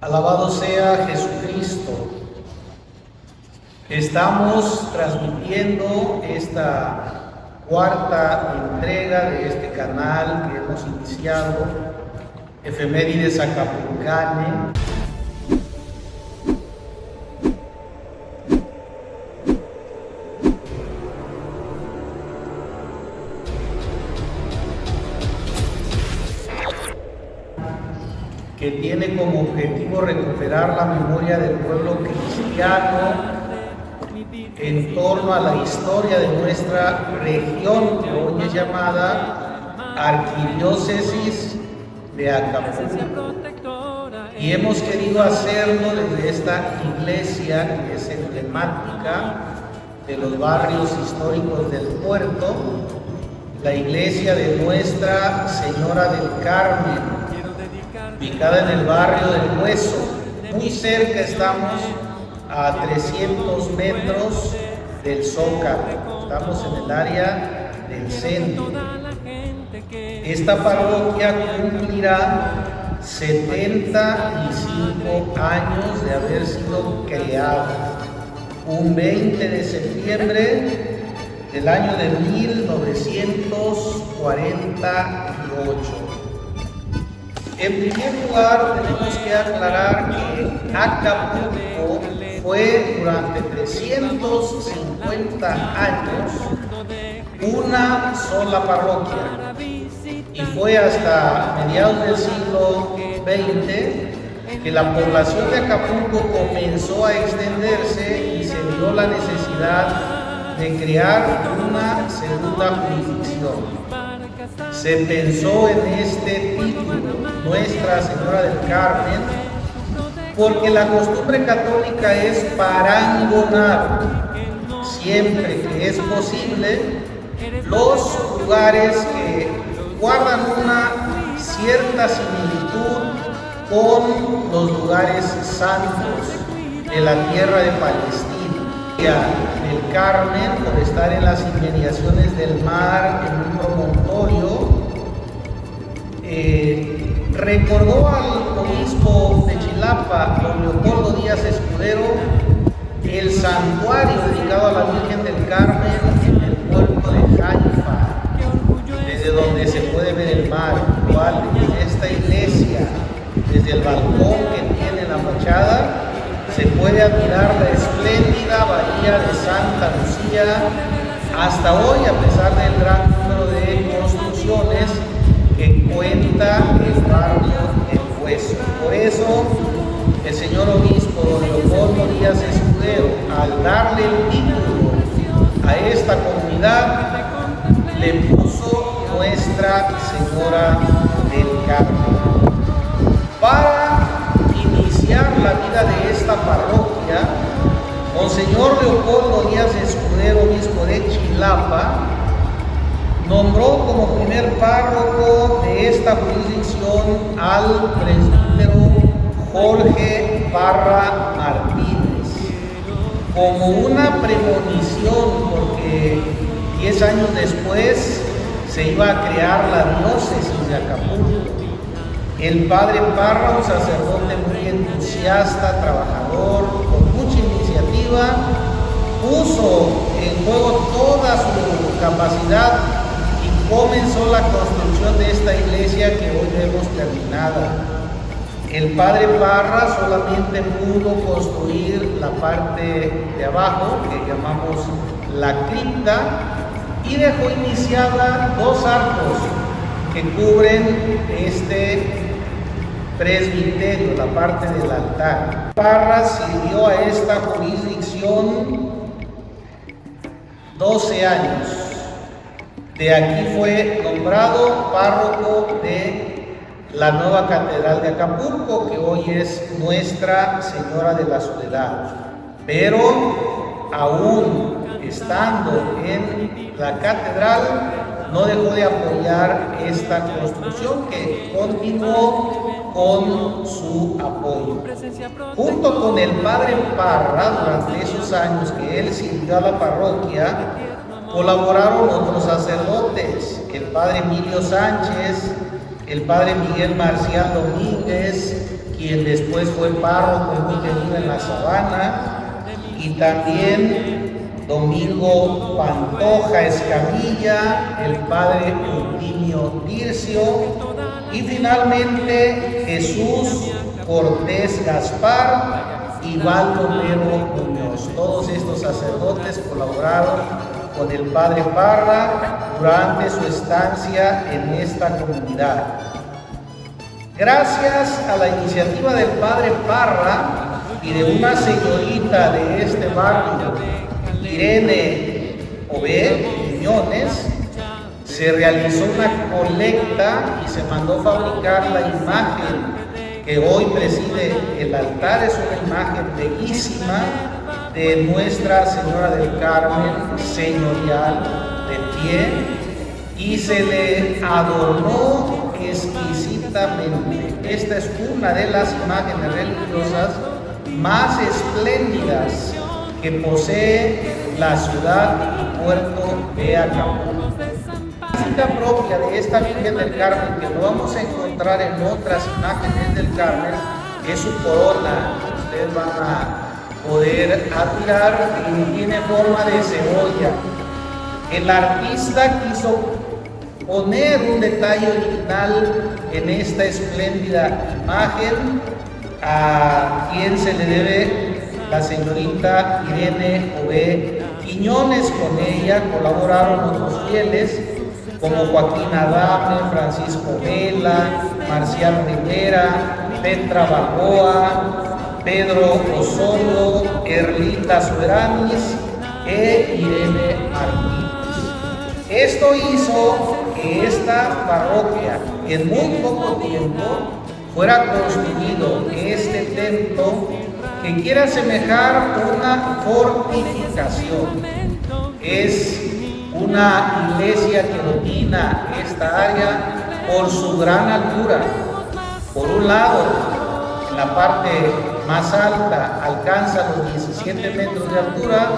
Alabado sea Jesucristo. Estamos transmitiendo esta cuarta entrega de este canal que hemos iniciado, Efemérides Acapulcane. Que tiene como objetivo recuperar la memoria del pueblo cristiano en torno a la historia de nuestra región, que hoy es llamada Arquidiócesis de Acapulco. Y hemos querido hacerlo desde esta iglesia que es emblemática de los barrios históricos del puerto, la iglesia de Nuestra Señora del Carmen, ubicada en el barrio del Hueso. Muy cerca estamos, a 300 metros del Zócalo. Estamos en el área del centro. Esta parroquia cumplirá 75 años de haber sido creada, un 20 de septiembre del año de 1948. En primer lugar, tenemos que aclarar que Acapulco fue durante 350 años una sola parroquia, y fue hasta mediados del siglo XX que la población de Acapulco comenzó a extenderse y se vio la necesidad de crear una segunda jurisdicción. Se pensó en este título, Nuestra Señora del Carmen, porque la costumbre católica es parangonar siempre que es posible los lugares que guardan una cierta similitud con los lugares santos de la tierra de Palestina. El Carmen, por estar en las inmediaciones del mar, en un promontorio, recordó al obispo de Chilapa, don Leopoldo Díaz Escudero, el santuario dedicado a la Virgen del Carmen en el puerto de Haifa, desde donde se puede ver el mar, igual desde esta iglesia, desde el balcón que tiene la fachada, se puede admirar la espléndida bahía de Santa Lucía hasta hoy, a pesar del gran número de construcciones que cuenta el barrio del Hueso. Por eso, el señor obispo don Leopoldo Díaz Escudero, al darle el título a esta comunidad, le puso Nuestra Señora del Carmen. Para iniciar la vida de esta parroquia, Monseñor Leopoldo Díaz Escudero, obispo de Chilapa, nombró como primer párroco de esta jurisdicción al presbítero Jorge Parra Martínez, como una premonición, porque 10 años después se iba a crear la diócesis de Acapulco. El padre Parra, un sacerdote muy entusiasta, trabajador, con mucha iniciativa, puso en juego toda su capacidad y comenzó la construcción de esta iglesia que hoy vemos terminada. El padre Parra solamente pudo construir la parte de abajo, que llamamos la cripta, y dejó iniciada 2 arcos que cubren este presbiterio, la parte del altar. Parra sirvió a esta jurisdicción 12 años. De aquí fue nombrado párroco de la nueva catedral de Acapulco, que hoy es Nuestra Señora de la Soledad. Pero aún estando en la catedral, no dejó de apoyar esta construcción, que continuó con su apoyo. Junto con el padre Parra, durante esos años que él sirvió a la parroquia, colaboraron otros sacerdotes, el padre Emilio Sánchez, el padre Miguel Marcial Domínguez, quien después fue párroco muy querido en la Sabana, y también Domingo Pantoja Escamilla, el padre Eutimio Tircio, y finalmente Jesús Cortés Gaspar y Baldomero Muñoz. Todos estos sacerdotes colaboraron con el padre Parra durante su estancia en esta comunidad. Gracias a la iniciativa del padre Parra y de una señorita de este barrio, Irene Obed Quiñones, se realizó una colecta y se mandó fabricar la imagen que hoy preside el altar. Es una imagen bellísima de Nuestra Señora del Carmen, señorial, de pie, y se le adornó exquisitamente. Esta es una de las imágenes religiosas más espléndidas que posee la ciudad y puerto de Acapulco. La cita propia de esta Virgen del Carmen, que no vamos a encontrar en otras imágenes del Carmen, es su corona. Ustedes van a poder admirar, y tiene forma de cebolla. El artista quiso poner un detalle original en esta espléndida imagen, a quien se le debe la señorita Irene Obed Quiñones. Con ella colaboraron otros fieles como Joaquín Adame, Francisco Vela, Marcial Rivera, Petra Balboa, Pedro Osorio, Erlita Sueranis e Irene Martínez. Esto hizo que esta parroquia en muy poco tiempo fuera construido este templo, que quiere asemejar una fortificación. Es una iglesia que domina esta área por su gran altura. Por un lado, en la parte más alta alcanza los 17 metros de altura,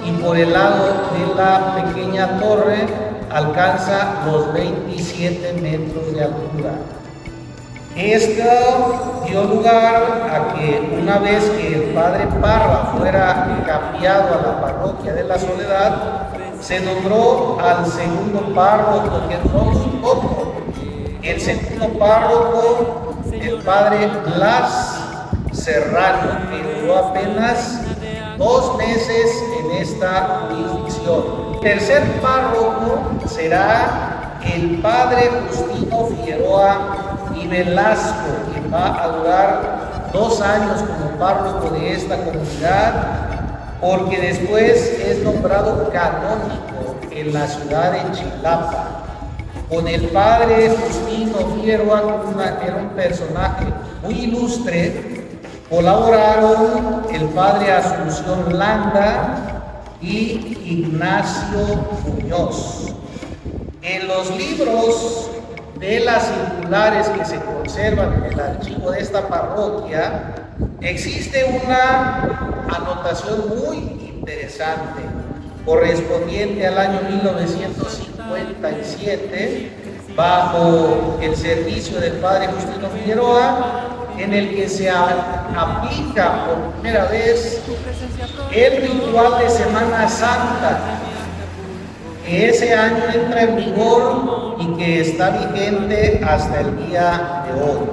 y por el lado de la pequeña torre alcanza los 27 metros de altura. Esto dio lugar a que, una vez que el padre Parra fuera cambiado a la parroquia de la Soledad, se nombró al segundo párroco, que duró muy poco. El segundo párroco, el padre Blas Serrano, que duró apenas 2 meses en esta jurisdicción. El tercer párroco será el padre Justino Figueroa y Velasco, quien va a durar 2 años como párroco de esta comunidad, porque después es nombrado canónigo en la ciudad de Chilapa. Con el padre Justino Figueroa, que era un personaje muy ilustre, colaboraron el padre Asunción Landa y Ignacio Muñoz. En los libros de las circulares que se conservan en el archivo de esta parroquia, existe una anotación muy interesante correspondiente al año 1957, bajo el servicio del padre Justino Figueroa, en el que se aplica por primera vez el ritual de Semana Santa, que ese año entra en vigor y que está vigente hasta el día de hoy.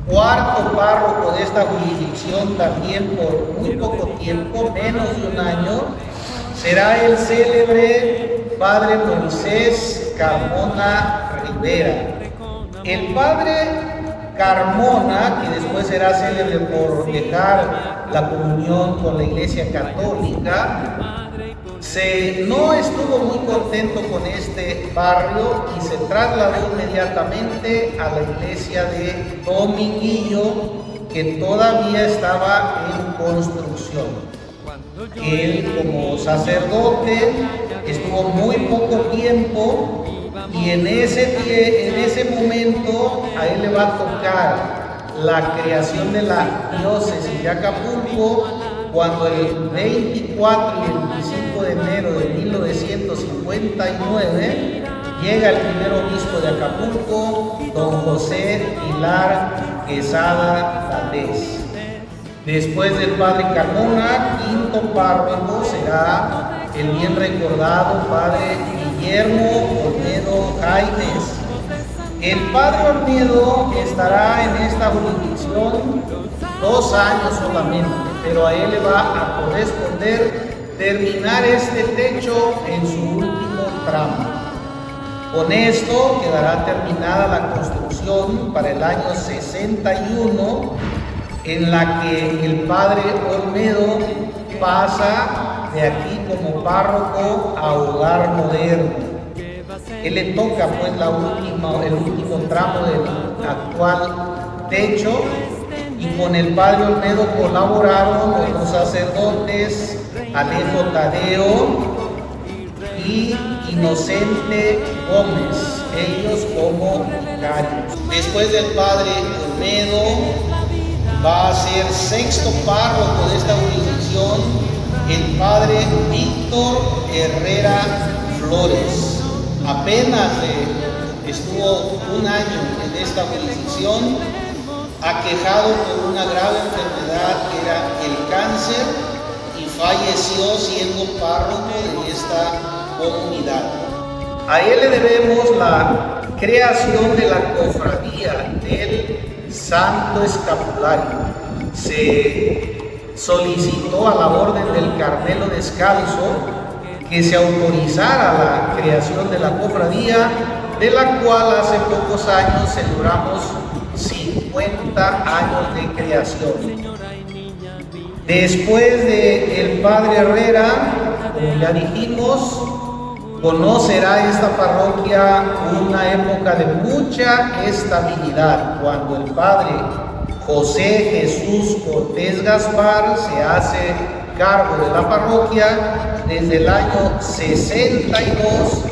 Cuarto párroco de esta jurisdicción, también por muy poco tiempo, menos de un año, será el célebre padre Moisés Carmona Rivera. El padre Carmona, que después será célebre por dejar la comunión con la Iglesia Católica, no estuvo muy contento con este barrio y se trasladó inmediatamente a la iglesia de Dominguillo, que todavía estaba en construcción. Él, como sacerdote, estuvo muy poco tiempo, y en ese momento a él le va a tocar la creación de la diócesis de Acapulco, cuando el 24 y el 25 de enero de 1959 Llega el primer obispo de Acapulco, don José Pilar Quesada Valdés. Después del padre Carmona, quinto párroco será el bien recordado padre Guillermo Olmedo Jaimes. El padre Olmedo estará en esta jurisdicción 2 años solamente, pero a él le va a corresponder terminar este techo en su último tramo. Con esto quedará terminada la construcción para el año 61, en la que el padre Olmedo pasa de aquí como párroco a hogar moderno. Él le toca pues el último tramo del actual techo, y con el padre Olmedo colaboraron los sacerdotes Alejo Tadeo y Inocente Gómez, ellos como vicarios. Después del padre Olmedo va a ser sexto párroco de esta jurisdicción el padre Víctor Herrera Flores. Apenas estuvo 1 año en esta jurisdicción, aquejado por una grave enfermedad que era el cáncer, y falleció siendo párroco de esta comunidad. A él le debemos la creación de la cofradía del Santo Escapulario. Se solicitó a la Orden del Carmelo Descalzo que se autorizara la creación de la cofradía, de la cual hace pocos años celebramos 50 años de creación. Después del padre Herrera, como ya dijimos, conocerá esta parroquia una época de mucha estabilidad, cuando el padre José Jesús Cortés Gaspar se hace cargo de la parroquia desde el año 62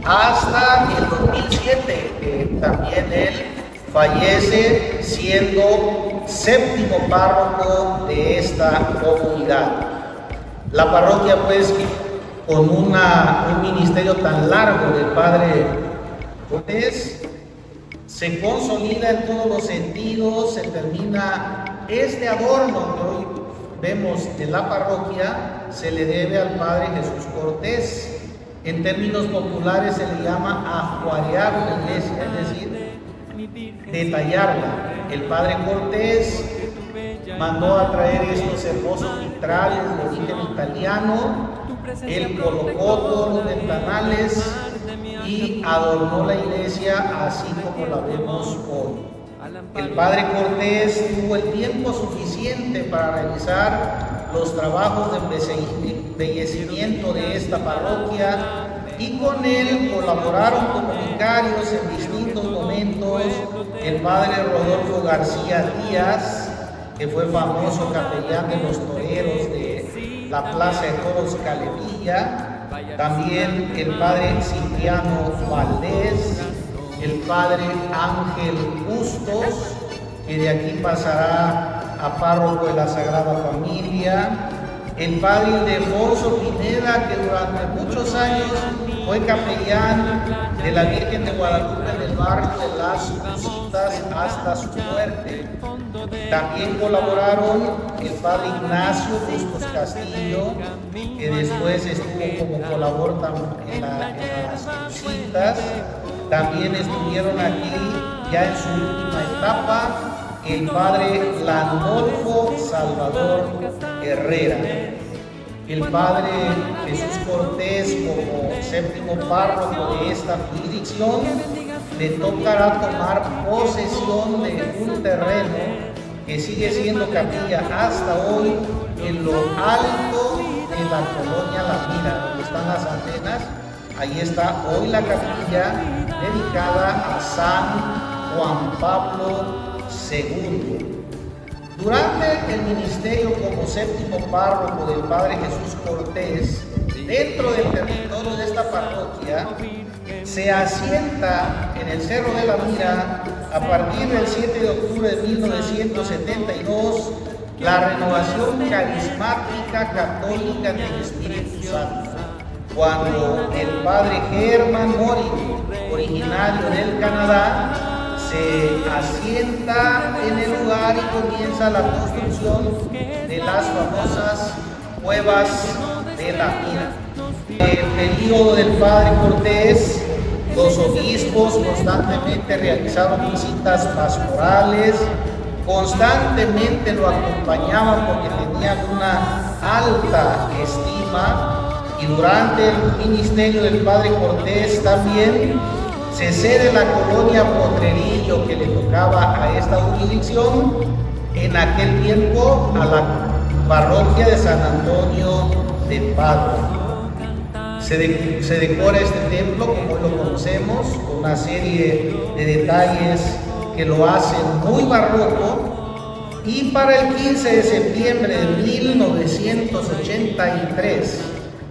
hasta el 2007, que también él fallece siendo séptimo párroco de esta comunidad. La parroquia, pues, con un ministerio tan largo del padre Cortés, se consolida en todos los sentidos, se termina este adorno que hoy vemos en la parroquia, se le debe al padre Jesús Cortés. En términos populares se le llama ajuarear la iglesia, es decir, detallarla. El padre Cortés mandó a traer estos hermosos vitrales de origen italiano, él colocó todos los ventanales y adornó la iglesia así como la vemos hoy. El padre Cortés tuvo el tiempo suficiente para realizar los trabajos de embellecimiento de esta parroquia, y con él colaboraron como vicarios en distintos momentos el padre Rodolfo García Díaz, que fue famoso capellán de los toreros de la Plaza de Toros Calevilla, también el padre Cipriano Valdés, el padre Ángel Bustos, que de aquí pasará a párroco de la Sagrada Familia, el padre Ildefonso Pineda, que durante muchos años fue capellán de la Virgen de Guadalupe en el barrio de Las Crucitas hasta su muerte. También colaboraron el padre Ignacio Bustos Castillo, que después estuvo como colaborador en las Crucitas. También estuvieron aquí, ya en su última etapa, el padre Landolfo Salvador Herrera. El padre Jesús Cortés, como séptimo párroco de esta jurisdicción, le tocará tomar posesión de un terreno que sigue siendo capilla hasta hoy en lo alto de la colonia La Mira, donde están las antenas. Ahí está hoy la capilla dedicada a San Juan Pablo II. Durante el ministerio como séptimo párroco del padre Jesús Cortés, dentro del territorio de esta parroquia, se asienta en el Cerro de la Mira, a partir del 7 de octubre de 1972, la renovación carismática católica del Espíritu Santo, cuando el padre Germán Mori originario del Canadá, se asienta en el lugar y comienza la construcción de las famosas cuevas de la Mira. En el periodo del padre Cortés, los obispos constantemente realizaron visitas pastorales, constantemente lo acompañaban porque tenían una alta estima, y durante el ministerio del padre Cortés también se cede la colonia Potrerillo que le tocaba a esta jurisdicción en aquel tiempo a la parroquia de San Antonio de Padua. Se decora este templo como lo conocemos, con una serie de detalles que lo hacen muy barroco, y para el 15 de septiembre de 1983,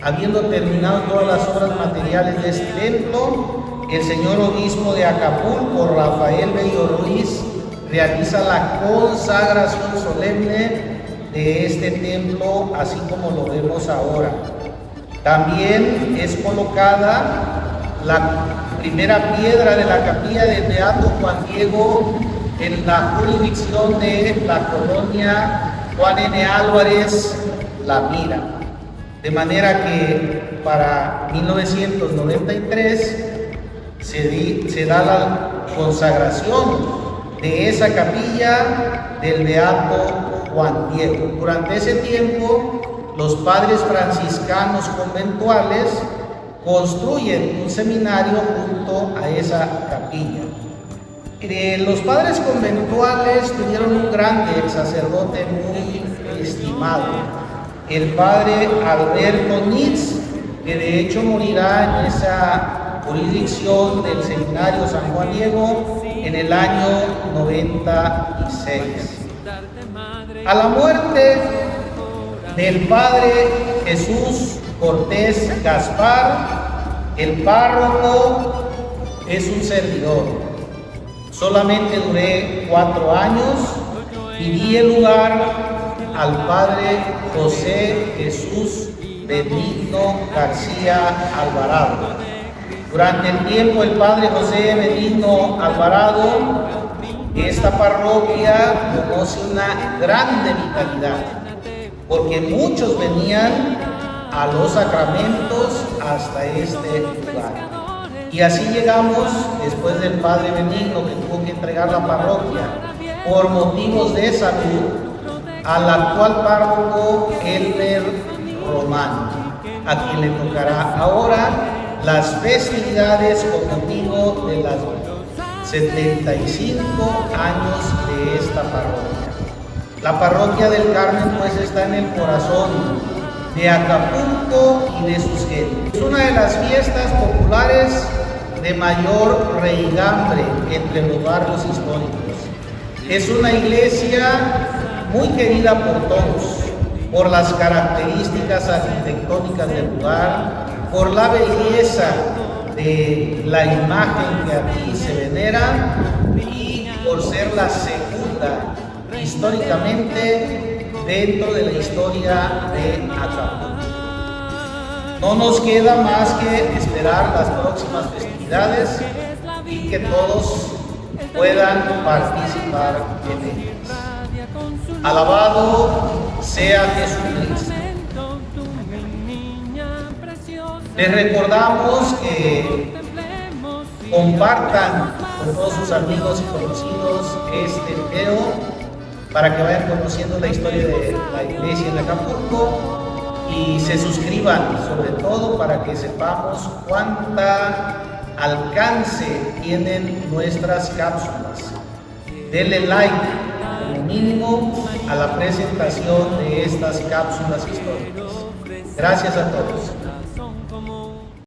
habiendo terminado todas las obras materiales de este templo, el señor obispo de Acapulco, Rafael Bello Ruiz, realiza la consagración solemne de este templo, así como lo vemos ahora. También es colocada la primera piedra de la capilla del Beato Juan Diego en la jurisdicción de la colonia Juan N. Álvarez, La Mira. De manera que para 1993 se da la consagración de esa capilla del Beato Juan Diego. Durante ese tiempo, los padres franciscanos conventuales construyen un seminario junto a esa capilla. Los padres conventuales tuvieron un grande sacerdote muy estimado, el padre Alberto Nitz, que de hecho morirá en esa jurisdicción del seminario San Juan Diego en el año 96. A la muerte del padre Jesús Cortés Gaspar, el párroco es un servidor. Solamente duré 4 años y di el lugar al padre José Jesús Benigno García Alvarado. Durante el tiempo el padre José Benigno Alvarado, esta parroquia conoce una grande vitalidad, porque muchos venían a los sacramentos hasta este lugar. Y así llegamos, después del padre Benigno, que tuvo que entregar la parroquia por motivos de salud, al actual párroco Elmer Román, a quien le tocará ahora las festividades con motivo de los 75 años de esta parroquia. La parroquia del Carmen pues está en el corazón de Acapulco y de sus gentes. Es una de las fiestas populares de mayor raigambre entre los barrios históricos. Es una iglesia muy querida por todos, por las características arquitectónicas del lugar, por la belleza de la imagen que aquí se venera y por ser la segunda históricamente dentro de la historia de Acapulco. No nos queda más que esperar las próximas festividades y que todos puedan participar en ellas. Alabado sea Jesucristo. Les recordamos que compartan con todos sus amigos y conocidos este video para que vayan conociendo la historia de la iglesia de Acapulco y se suscriban, sobre todo para que sepamos cuánta alcance tienen nuestras cápsulas. Denle like como mínimo a la presentación de estas cápsulas históricas. Gracias a todos.